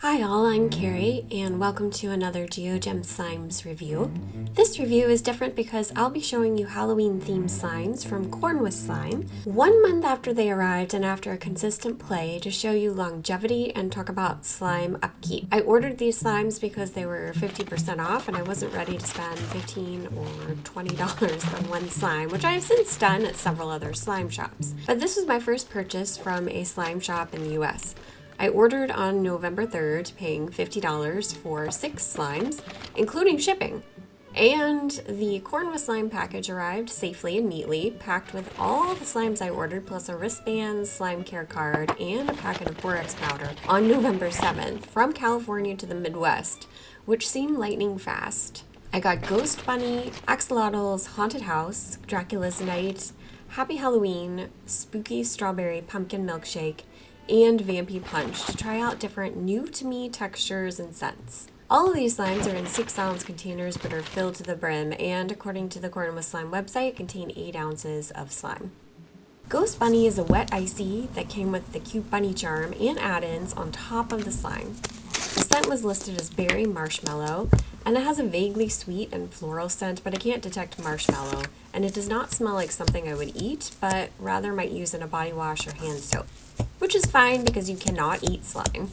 Hi all, I'm Carrie, and welcome to another GeoGem Slimes review. This review is different because I'll be showing you Halloween-themed slimes from Cornwithslime 1 month after they arrived and after a consistent play to show you longevity and talk about slime upkeep. I ordered these slimes because they were 50% off and I wasn't ready to spend $15 or $20 on one slime, which I have since done at several other slime shops. But this was my first purchase from a slime shop in the US. I ordered on November 3rd, paying $50 for 6 slimes, including shipping. And the Cornwithslime package arrived safely and neatly, packed with all the slimes I ordered, plus a wristband, slime care card, and a packet of borax powder on November 7th from California to the Midwest, which seemed lightning fast. I got Ghost Bunny, Axolotl's Haunted House, Dracula's Night, Happy Halloween, Spooky Strawberry Pumpkin Milkshake, and Vampy Punch to try out different new-to-me textures and scents. All of these slimes are in 6-ounce containers but are filled to the brim, and according to the Cornwithslime website, contain 8 ounces of slime. Ghost Bunny is a wet Icee that came with the cute bunny charm and add-ins on top of the slime. The scent was listed as berry marshmallow, and it has a vaguely sweet and floral scent, but I can't detect marshmallow, and it does not smell like something I would eat, but rather might use in a body wash or hand soap, which is fine because you cannot eat slime.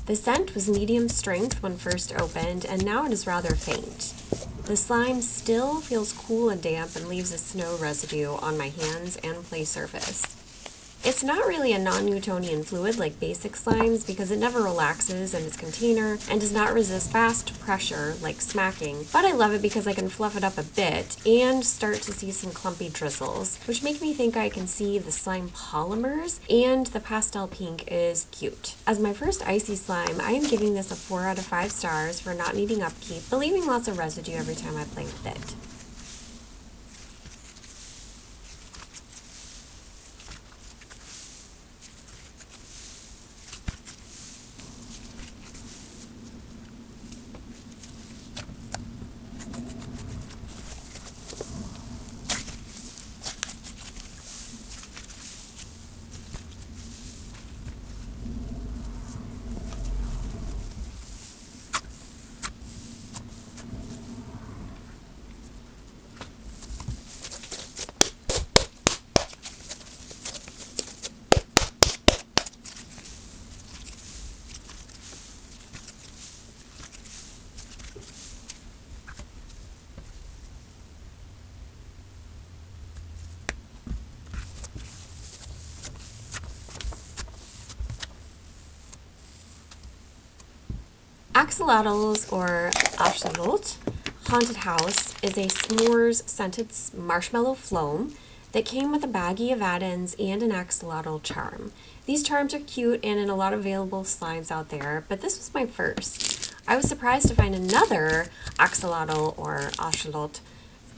The scent was medium strength when first opened, and now it is rather faint. The slime still feels cool and damp and leaves a snow residue on my hands and play surface. It's not really a non-Newtonian fluid like basic slimes because it never relaxes in its container and does not resist fast pressure like smacking, but I love it because I can fluff it up a bit and start to see some clumpy drizzles, which make me think I can see the slime polymers, and the pastel pink is cute. As my first Icee slime, I am giving this a 4 out of 5 stars for not needing upkeep, but leaving lots of residue every time I play with it. Axolotl's, or Axolotl, Haunted House is a s'mores scented marshmallow floam that came with a baggie of add-ins and an axolotl charm. These charms are cute and in a lot of available slimes out there, but this was my first. I was surprised to find another axolotl or axolotl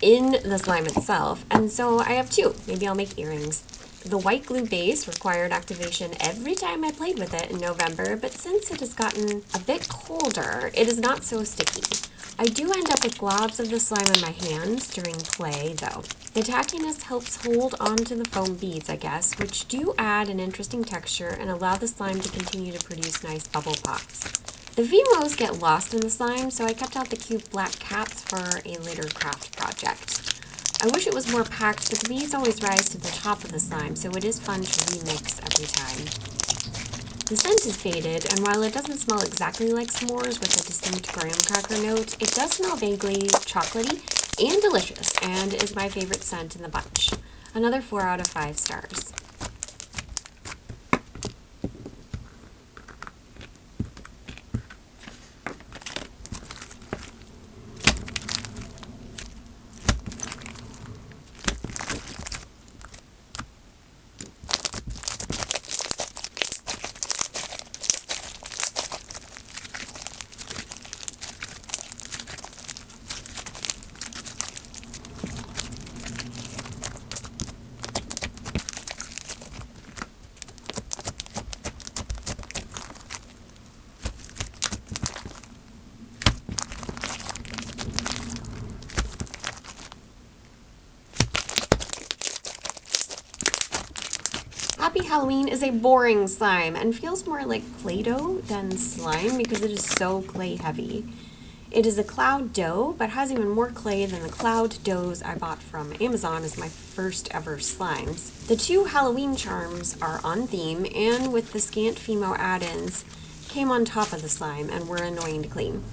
in the slime itself, and so I have 2. Maybe I'll make earrings. The white glue base required activation every time I played with it in November, but since it has gotten a bit colder, it is not so sticky. I do end up with globs of the slime in my hands during play, though. The tackiness helps hold onto the foam beads, I guess, which do add an interesting texture and allow the slime to continue to produce nice bubble pops. The Vimos get lost in the slime, so I kept out the cute black caps for a later craft project. I wish it was more packed, but the beads always rise to the top of the slime, so it is fun to remix every time. The scent is faded, and while it doesn't smell exactly like s'mores with a distinct graham cracker note, it does smell vaguely chocolatey and delicious, and is my favorite scent in the bunch. Another 4 out of 5 stars. Happy Halloween is a boring slime and feels more like Play-Doh than slime because it is so clay heavy. It is a cloud dough, but has even more clay than the cloud doughs I bought from Amazon as my first ever slimes. The 2 Halloween charms are on theme, and with the scant Fimo add-ins, came on top of the slime and were annoying to clean.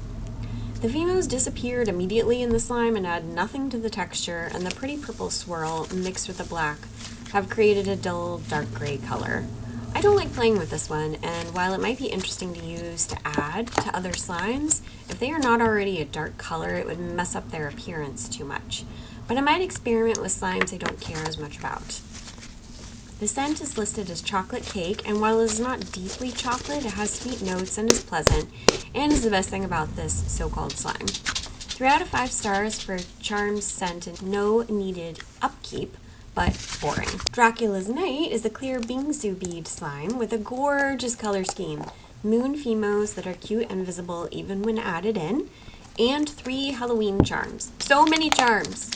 The Fimos disappeared immediately in the slime and add nothing to the texture, and the pretty purple swirl mixed with the black have created a dull dark gray color. I don't like playing with this one, and while it might be interesting to use to add to other slimes, if they are not already a dark color, it would mess up their appearance too much. But I might experiment with slimes I don't care as much about. The scent is listed as chocolate cake, and while it is not deeply chocolate, it has sweet notes and is pleasant, and is the best thing about this so-called slime. 3 out of 5 stars for charms, scent, and no needed upkeep, but boring. Dracula's Night is a clear Bingsu bead slime with a gorgeous color scheme, moon Fimos that are cute and visible even when added in, and 3 Halloween charms. So many charms!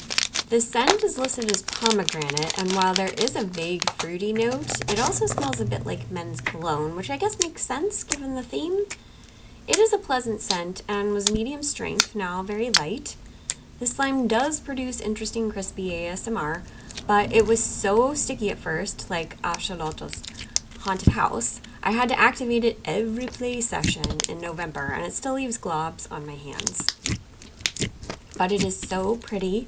The scent is listed as pomegranate, and while there is a vague fruity note, it also smells a bit like men's cologne, which I guess makes sense given the theme. It is a pleasant scent and was medium strength, now very light. The slime does produce interesting crispy ASMR, but it was so sticky at first, like Axolotl's haunted house, I had to activate it every play session in November, and it still leaves globs on my hands. But it is so pretty,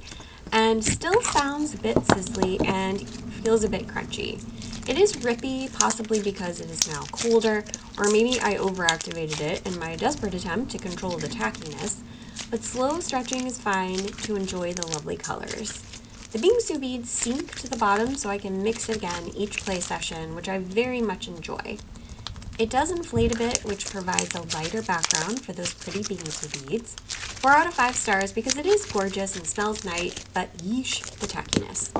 and still sounds a bit sizzly and feels a bit crunchy. It is rippy, possibly because it is now colder, or maybe I overactivated it in my desperate attempt to control the tackiness, but slow stretching is fine to enjoy the lovely colors. The Bingsu beads sink to the bottom so I can mix it again each play session, which I very much enjoy. It does inflate a bit, which provides a lighter background for those pretty Bingsu beads. 4 out of 5 stars because it is gorgeous and smells nice, but yeesh, the tackiness.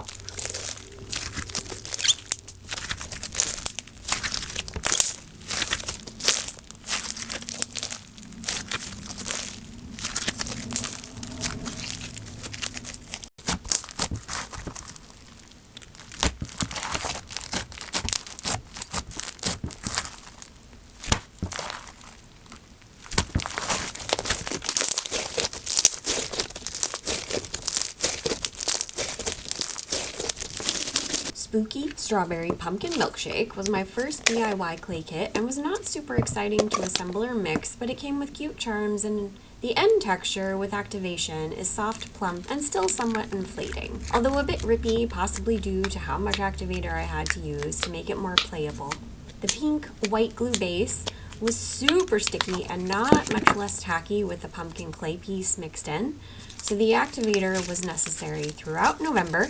Spooky Strawberry Pumpkin Milkshake was my first DIY clay kit and was not super exciting to assemble or mix, but it came with cute charms, and the end texture with activation is soft, plump, and still somewhat inflating, although a bit rippy, possibly due to how much activator I had to use to make it more playable. The pink white glue base was super sticky and not much less tacky with the pumpkin clay piece mixed in, so the activator was necessary throughout November,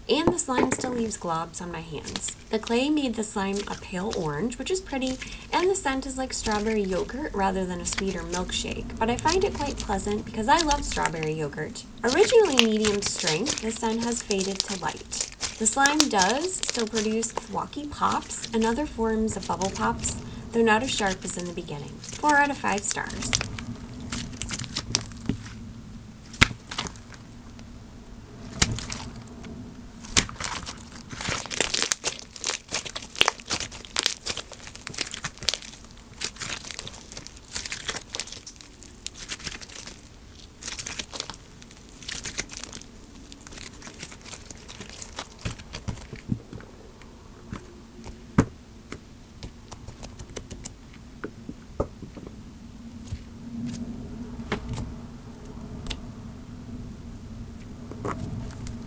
and the slime still leaves globs on my hands. The clay made the slime a pale orange, which is pretty, and the scent is like strawberry yogurt rather than a sweeter milkshake, but I find it quite pleasant because I love strawberry yogurt. Originally medium strength, the scent has faded to light. The slime does still produce walkie pops and other forms of bubble pops, though not as sharp as in the beginning. 4 out of 5 stars.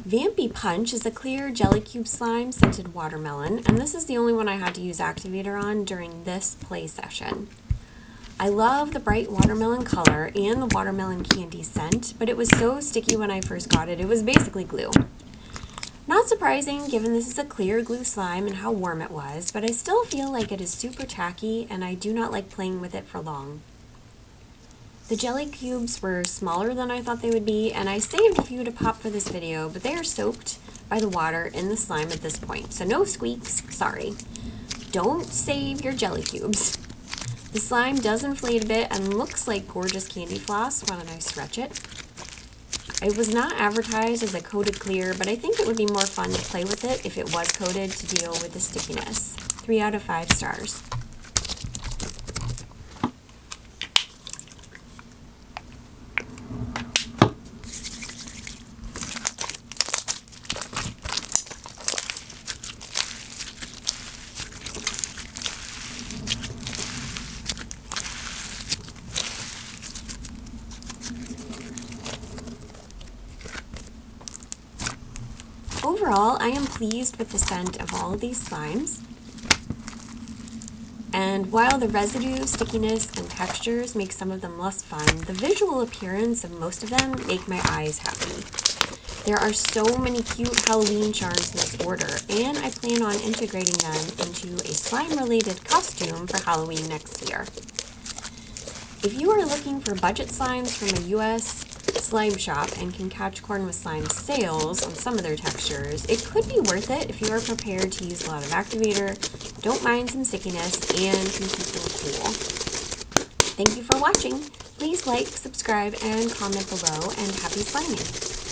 Vampy Punch is a clear jelly cube slime scented watermelon, and this is the only one I had to use activator on during this play session. I love the bright watermelon color and the watermelon candy scent, but it was so sticky when I first got it, it was basically glue. Not surprising given this is a clear glue slime and how warm it was, but I still feel like it is super tacky and I do not like playing with it for long. The jelly cubes were smaller than I thought they would be, and I saved a few to pop for this video, but they are soaked by the water in the slime at this point, so no squeaks, sorry. Don't save your jelly cubes. The slime does inflate a bit and looks like gorgeous candy floss when I stretch it. It was not advertised as a coated clear, but I think it would be more fun to play with it if it was coated to deal with the stickiness. 3 out of 5 stars. Overall, I am pleased with the scent of all of these slimes. And while the residue, stickiness, and textures make some of them less fun, the visual appearance of most of them make my eyes happy. There are so many cute Halloween charms in this order, and I plan on integrating them into a slime-related costume for Halloween next year. If you are looking for budget slimes from a US slime shop and can catch Cornwithslime sales on some of their textures, it could be worth it if you are prepared to use a lot of activator, don't mind some stickiness, and can keep them cool. Thank you for watching. Please like, subscribe, and comment below, and happy sliming!